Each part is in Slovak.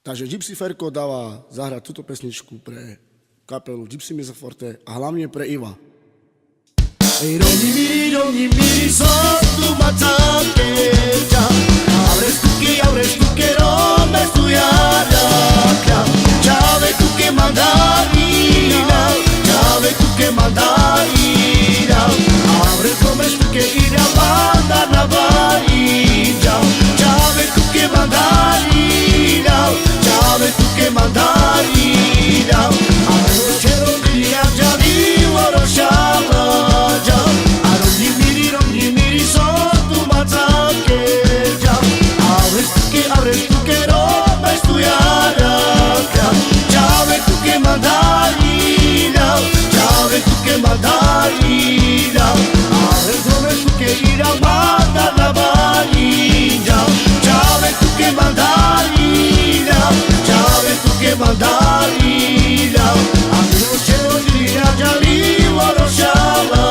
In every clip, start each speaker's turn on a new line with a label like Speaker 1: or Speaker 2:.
Speaker 1: Takže Gypsy Ferko dáva zahrať túto pesničku pre kapelu Gypsy Mizoforte a hlavne pre Iva.
Speaker 2: Roni miri sotto mazzate già avresti tu che roba studiare ciave tu che mandarina ciave tu che mandarina avresti come tu che ir a banda na vaina ciave tu che mandarina ciave tu che mandarina avresti cielo di già di loro sciala avresti tu che roba studiare ciave tu che mandarina ciave tu che mandarina avresti come tu che ir a banda na vaina ciave tu che mandarina ciave tu che mandarina a me non c'è un dia già lì loro sciala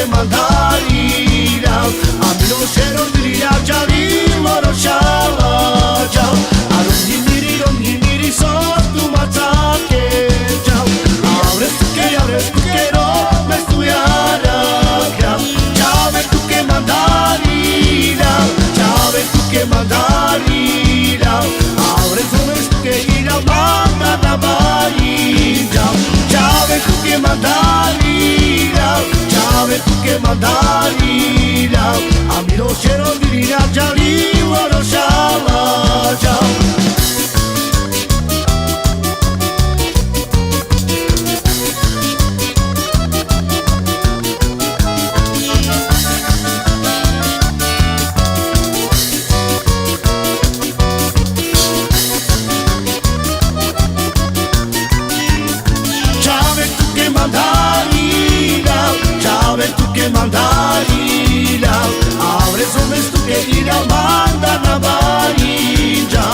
Speaker 2: mandarina a me non c'è non dirà già lì loro sciala già a ogni miri sotto mazzate già avresti tu che roba studiare ciave tu che mandarina ciave tu che mandarina avresti tu che ir a banda na vaina ciave tu che mandarina ciave tu che mandarina a me non c'è non dirà già lì loro sciala già mandarina avresti messo tu che ir a banda na vaina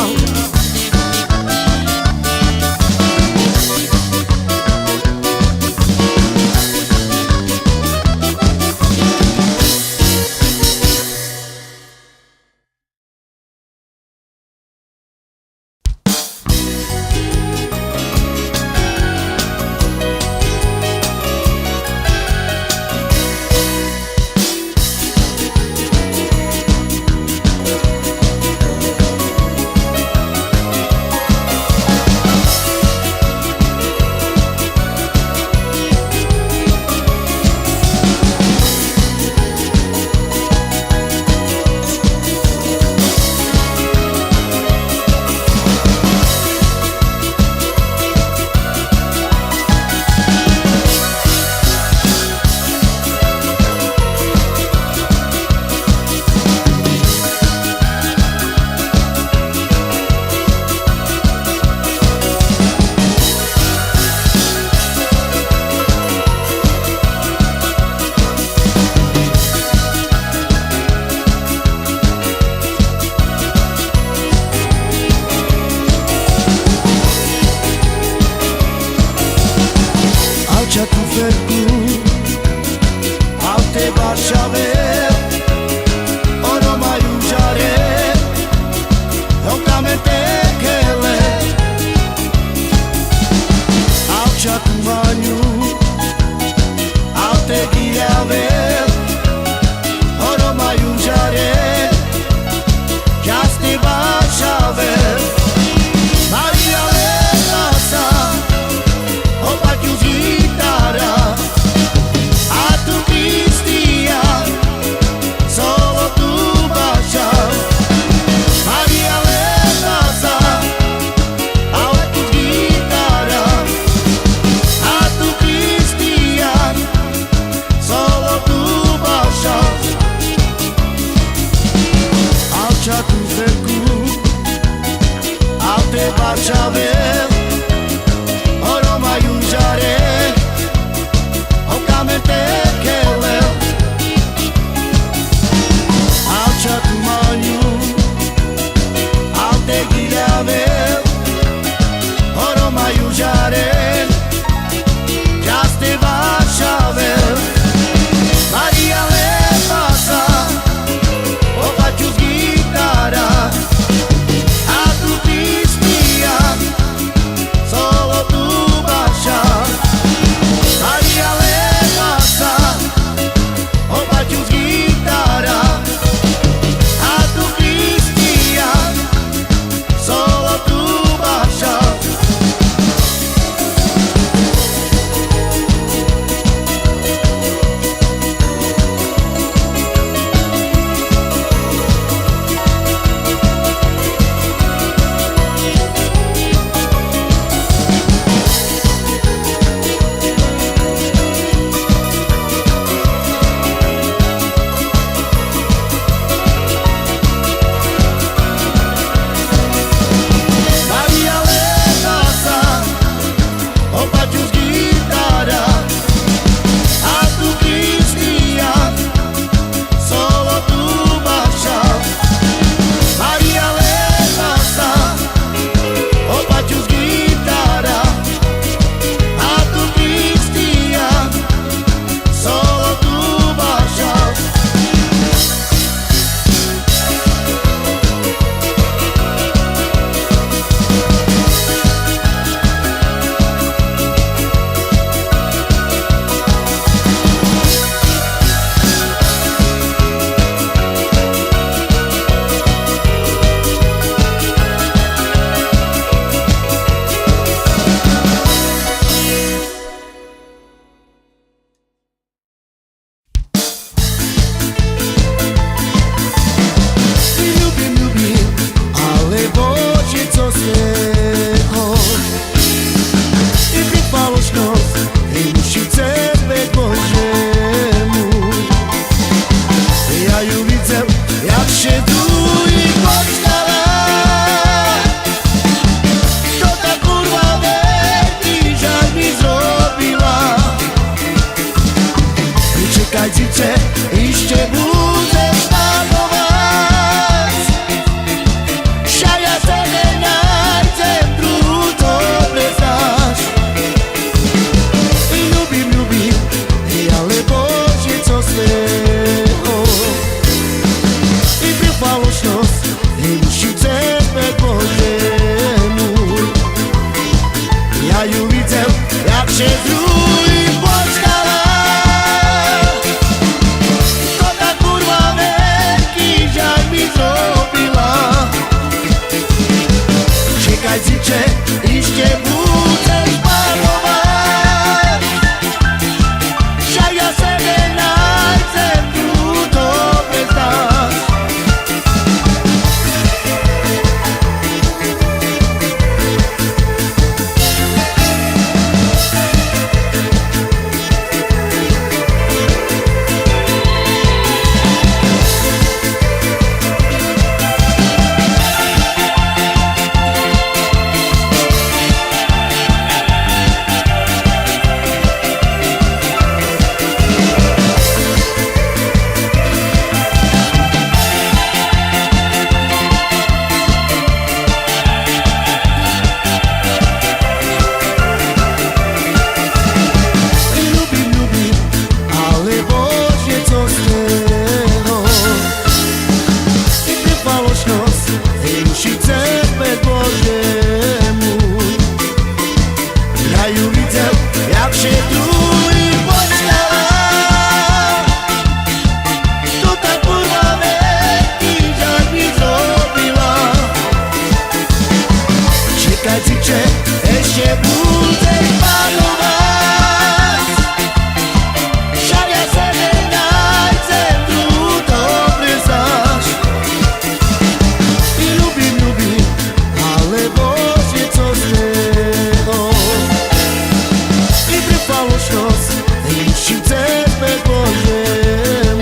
Speaker 2: možnosť, ničím tebe, Bože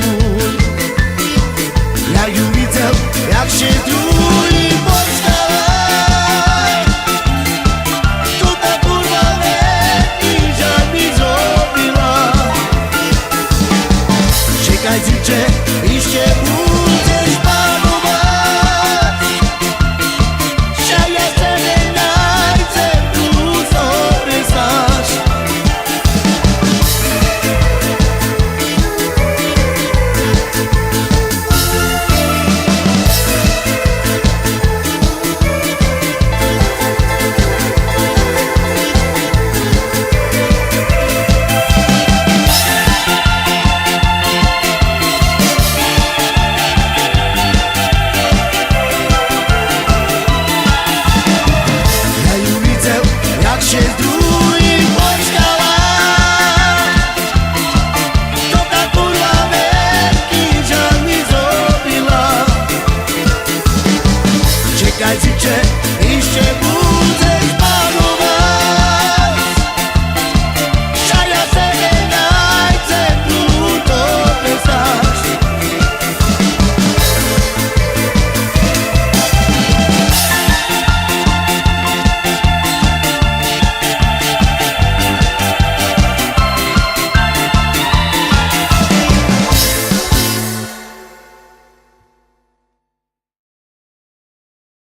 Speaker 2: môj. Ja ju videl, jak šedrúj pod skalaj. Tu tá kurva nevíža mi zrobila. Čekaj, dziewczę, iście budeš panovať. Že ja tebe nájdem, tu dobre znáš. Ja ju videl, jak šedrúj pod skalách. To tá kurva veľký žal mi zrobila. Čekaj, dziewczę, ešte budeš panovať. Že ja tebe nájdem, tu dobre znáš.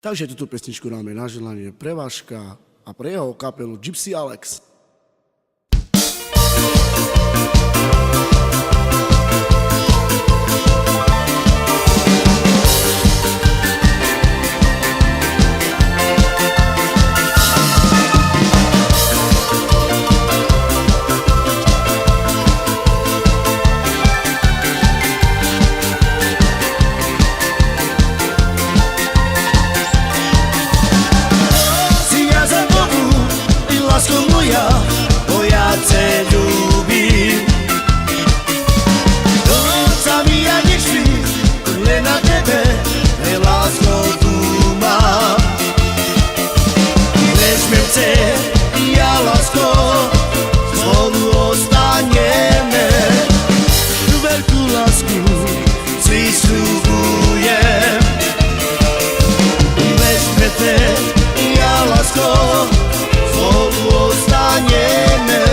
Speaker 1: Takže túto pesničku dáme na želanie pre Vaška a pre jeho kapelu Gypsy Alex.
Speaker 2: Si ja za Bohu i lásko moja, bo ja te ľúbim. Nocami ja nešpím, len na tebe, hej lásko tu mám. Vezmem te, ja lásko, spolu ostaneme. Tu veľkú lásku si sľubujem. Vezmem te, ja lásko, spolu ostaneme.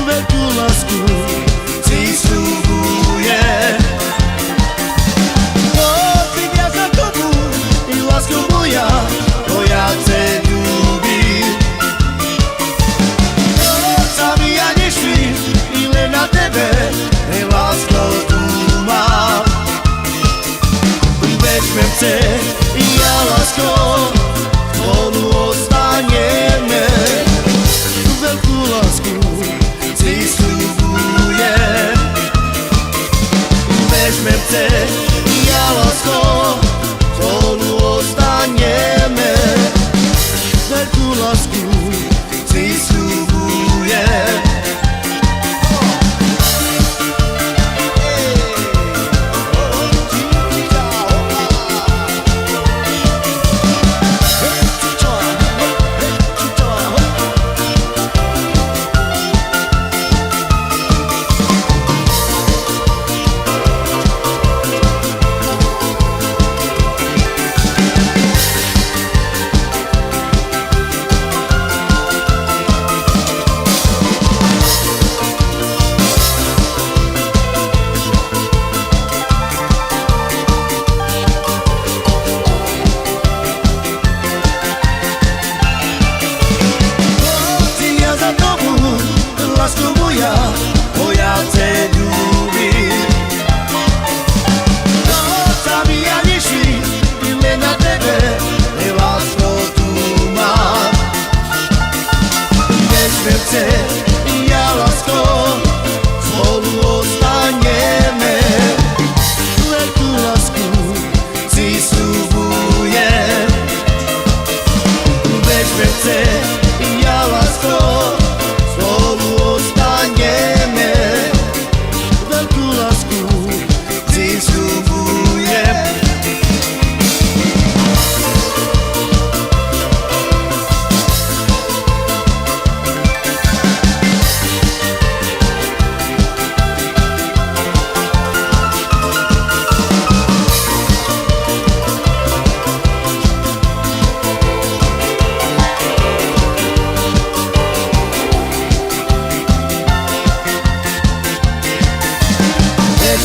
Speaker 2: Veľkú lásku si sľubujem. Poďme ja za tobou, i lásko moja, bo ja te ľúbim. Nocami ja nešpím, i len na tebe, hej lásko tu mám. Vezmem te, ja lásko, spolu ostaneme. Tu veľkú lásku si sľubujem.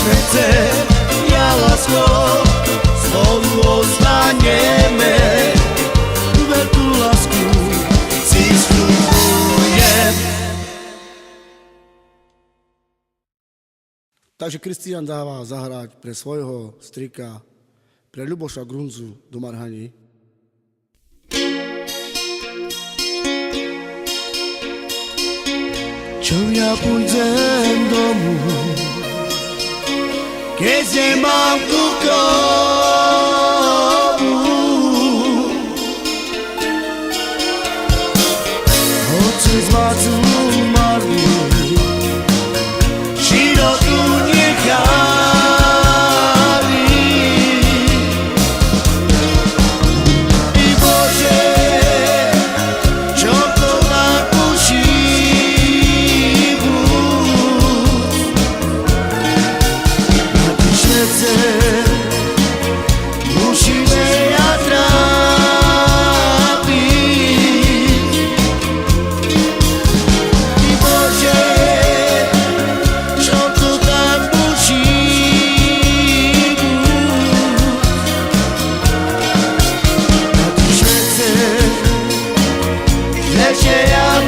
Speaker 2: srdce, ja lásko, spolu ostaneme. Veľkú lásku si sľubujem.
Speaker 1: Takže Kristián dáva zahrať pre svojho strika, pre Ľuboša Grunzu do Marhani.
Speaker 2: Čo ja pôjdem domu, keď nemám ku komu. Otec ma tu malý, široku nechali. I Bože, čo to napúši, musíme ja trápiť. Ty Bože, čo to tam buší, na ty švece, ešte ja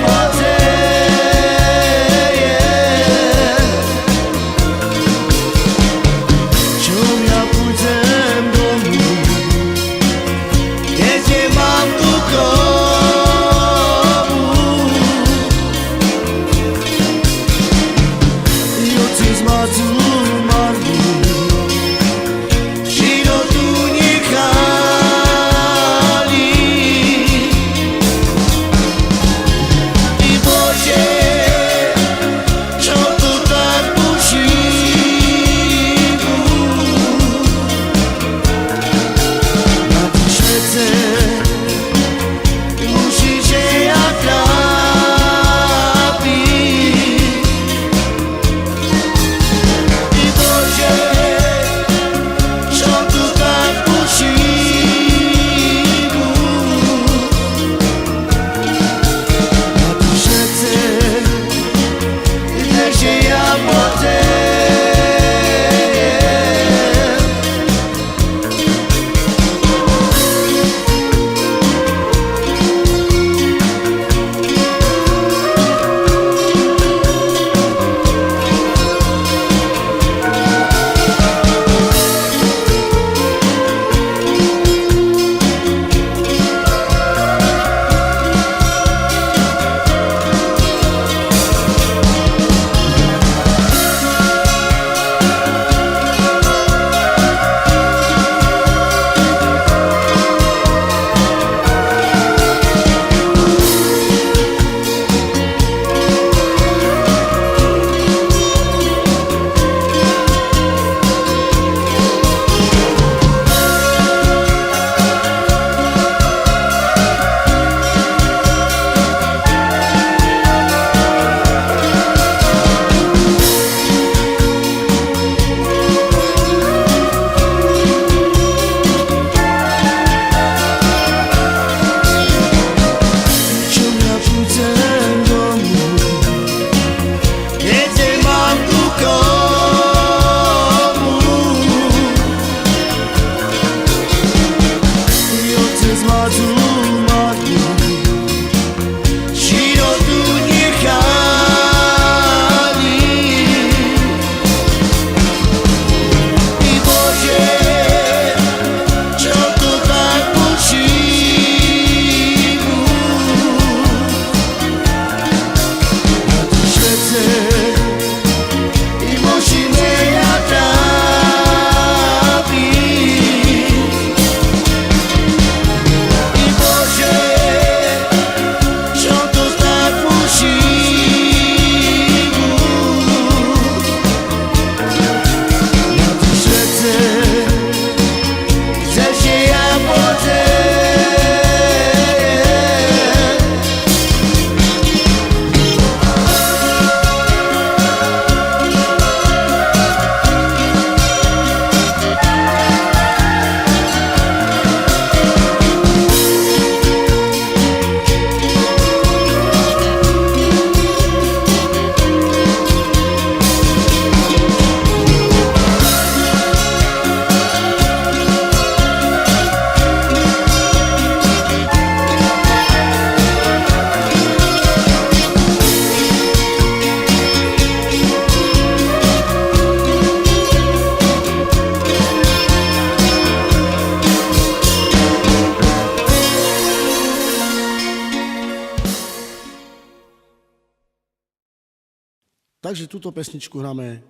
Speaker 1: Takže túto pesničku hráme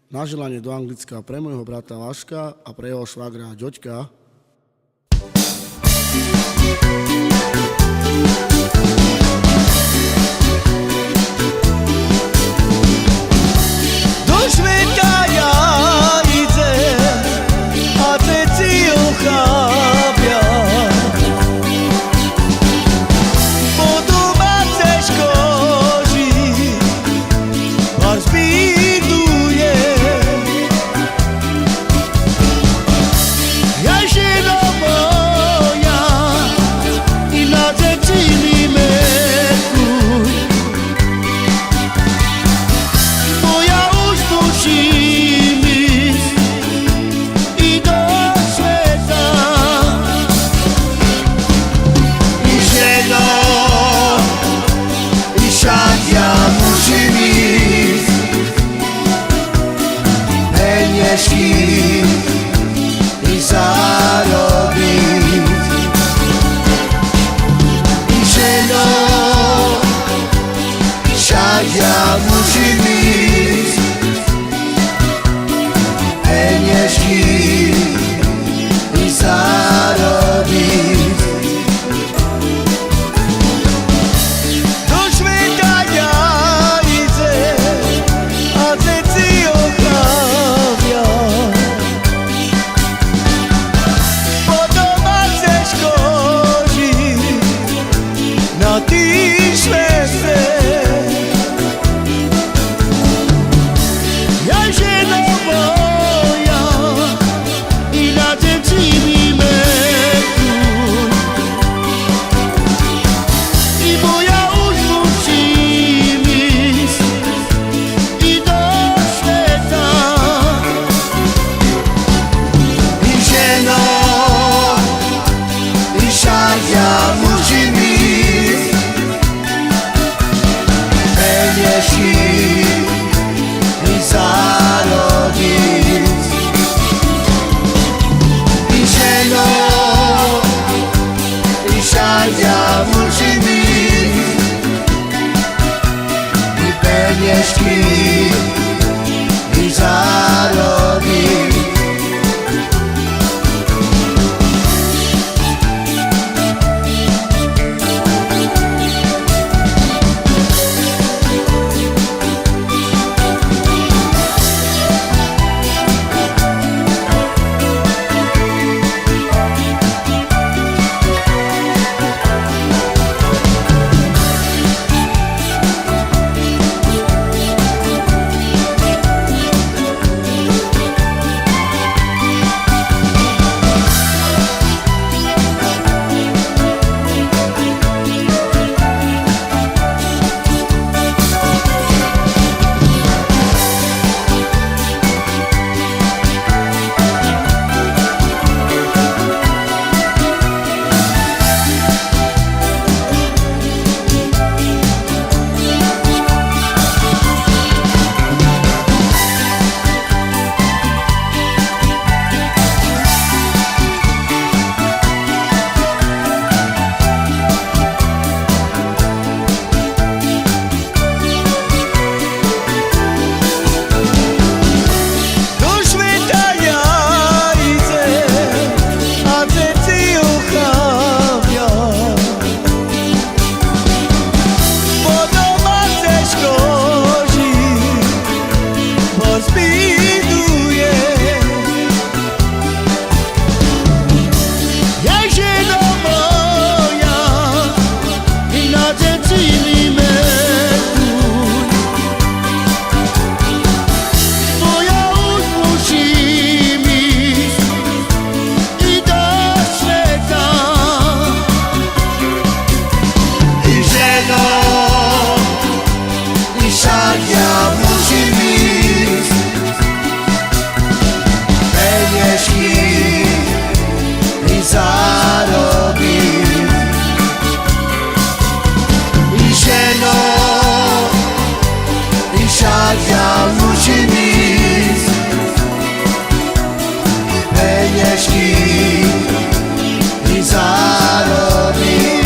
Speaker 1: na želanie do Anglicka pre môjho brata Vaška a pre jeho švagra Ďoďka.
Speaker 2: Do sveta ja idem a veci ochápia. Po domácej škoži vás zbyduje. Ja žena moja i na deti mi mekuj. Moja už musím ísť i do sveta. I ženo, i však ja musím ísť. Peniažky i zarobiť. I ženo, však ja musím ísť. Peniažky i zarobiť. Do sveta ja idem a veci ochápia. Po domácej škoži na tým svete. Ja žena moja i na deti mi mekuj. I moja už musím ísť i do sveta. I ženo, i však ja musím ísť. Peniažky i zarobiť. I ženo, i však ja musím ísť. I peniažky i zarobiť. Do sveta ja idem a veci ochápia. Po domácej škoži vás zbyduje. Ja žena moja i na deti mi mekuj. Moja už musím ísť i do sveta. I ženo, i však ja musím ísť. Peniažky i zarobiť. I ženo, i však ja musím ísť. Peniažky i zarobiť.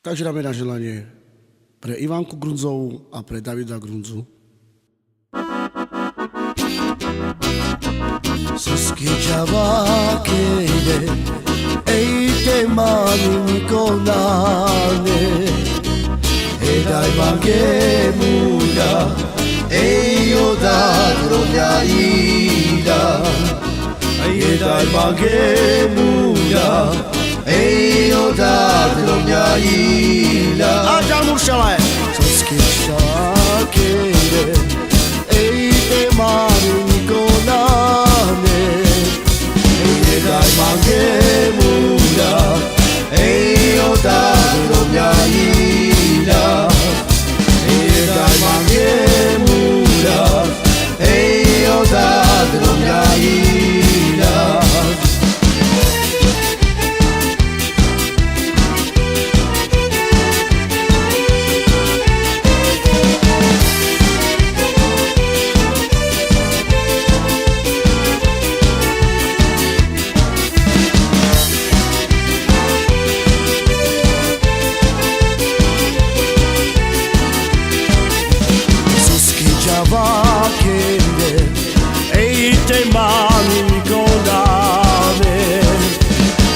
Speaker 1: Takže dáme na želanie pre Ivanku Grunzovú a pre Davida Grunzu.
Speaker 2: Suschigiavakele e te mani mi conane e dai maghe muda e io da mia ida e dai maghe muda e io da mia ida
Speaker 1: Aja Murşalay.
Speaker 2: Suschigiavakele e te mani mi conane e dai maghe muda e io da mia ida e dai maghe muda e io da mia ida Suschigiavakele e te mani mi condane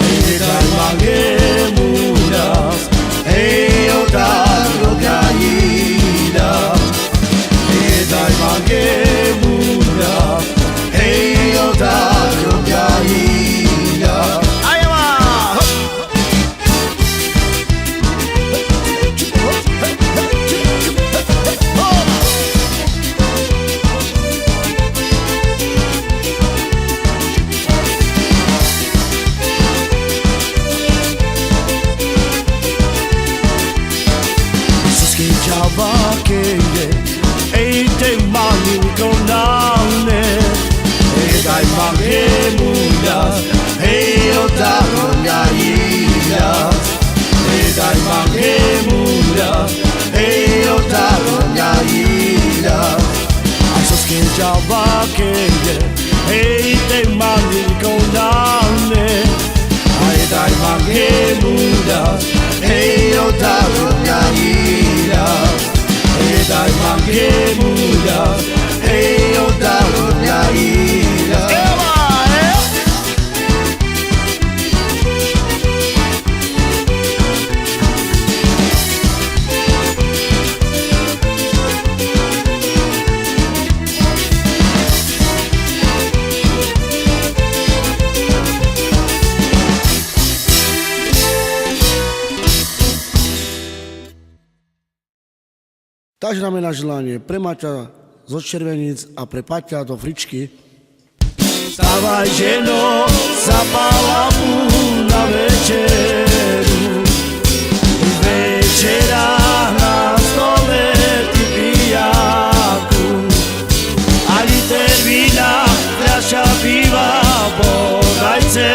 Speaker 2: e dai maghe muda e io da mia ida e dai maghe muda e io da mia ida Suschigiavakele e te mani mi condane e dai maghe muda e io da mia ida e dai maghe muda e io da mia ida Suschigiavakele e te mani mi condane e dai maghe muda e io da mia ida e dai maghe muda e io da mia ida
Speaker 1: Takže dáme na želanie pre Maťa zo Červeníc a pre Paťa do Fričky.
Speaker 2: Wstawaj, żeno, zapala na večeru Večera na stole ti pijaku A liter vina, fľaša piva Podajce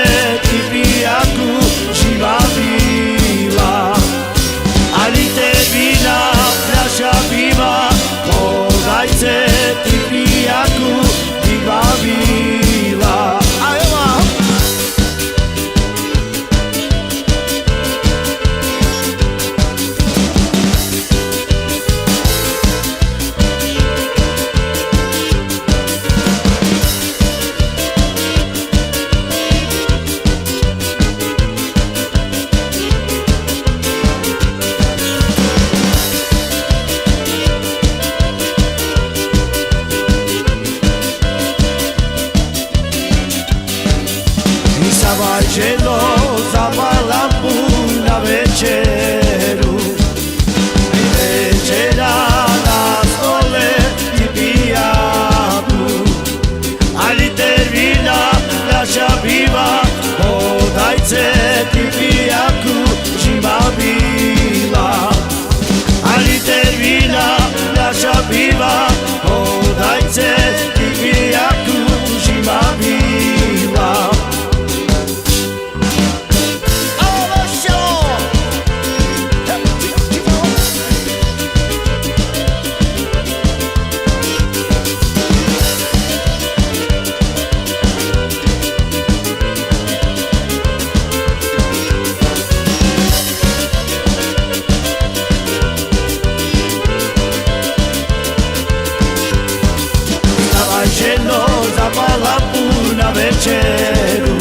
Speaker 2: ti pijaku, živa bila A liter vina, fľaša piva Podajce ti pijaku, živa bila večeru,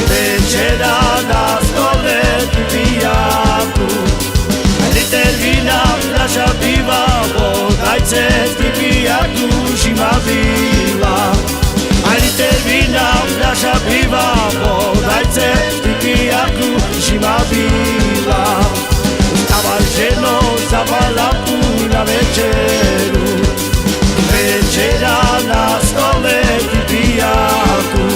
Speaker 2: večera na stole ti pijaku. Liter vína, fľaša piva, podajce ti pijaku, zima byla. A liter vína, fľaša piva, podajce ti pijaku, zima byla. Wstavaj ženo, zapal lampu na večeru, večera na stole ti pijaku.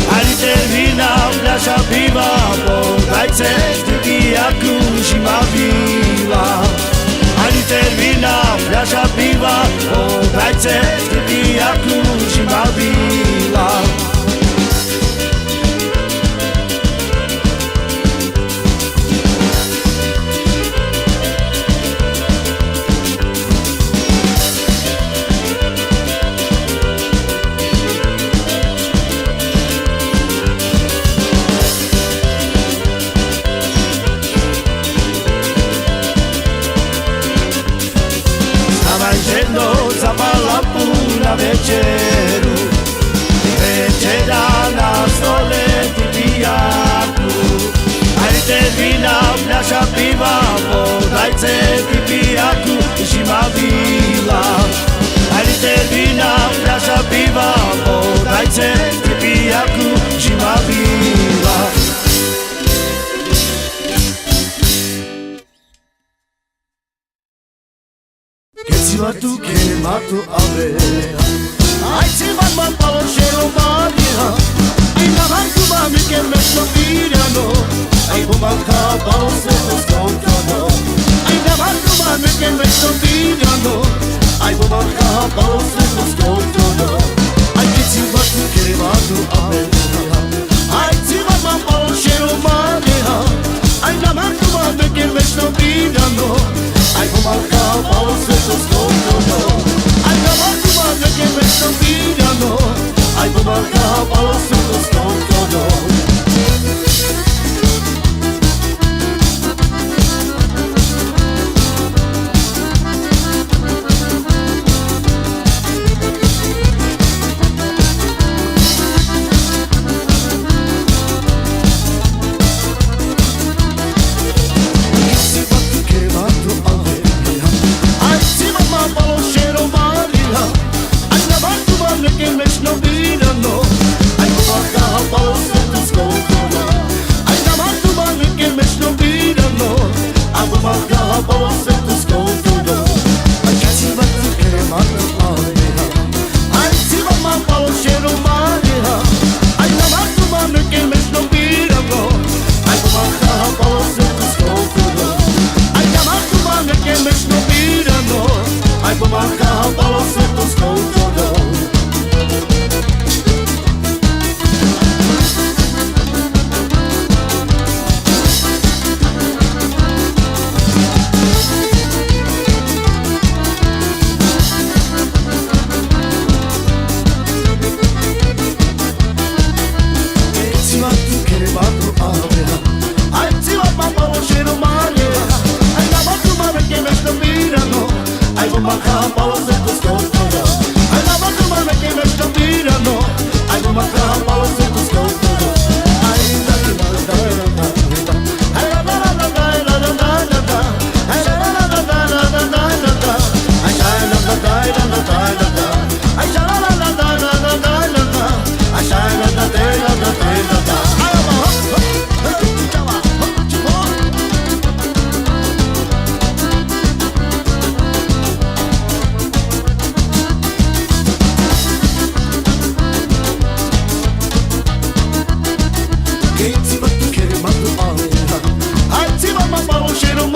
Speaker 2: A liter vína, fľaša piva, podajce ti pijaku, zima byla. A liter vína, fľaša piva, podajce ti pijaku, zima byla. Ženo, zapal lampu na večeru, večera na stole ti pijaku. A liter vína, fľaša piva, podajce ti pijaku, zima byla. A liter vína, fľaša piva, podajce ti pijaku, zima byla. Matu che matu avea, ai se mamma palocero maria, ai navantu mami che me soffriano, ai bumanca palocero scontano, ai navantu mami che me soffriano, ai bumanca palocero scontano, ai che si matu che matu avea, ai se mamma palocero maria, ai navantu mami che me soffriano, ai bumanca palocero scontano. Ai navantu mami che me soffriano, ai bumanca palocero scontano. Che ti va tu che mando avea, ai ti va mamma lo scero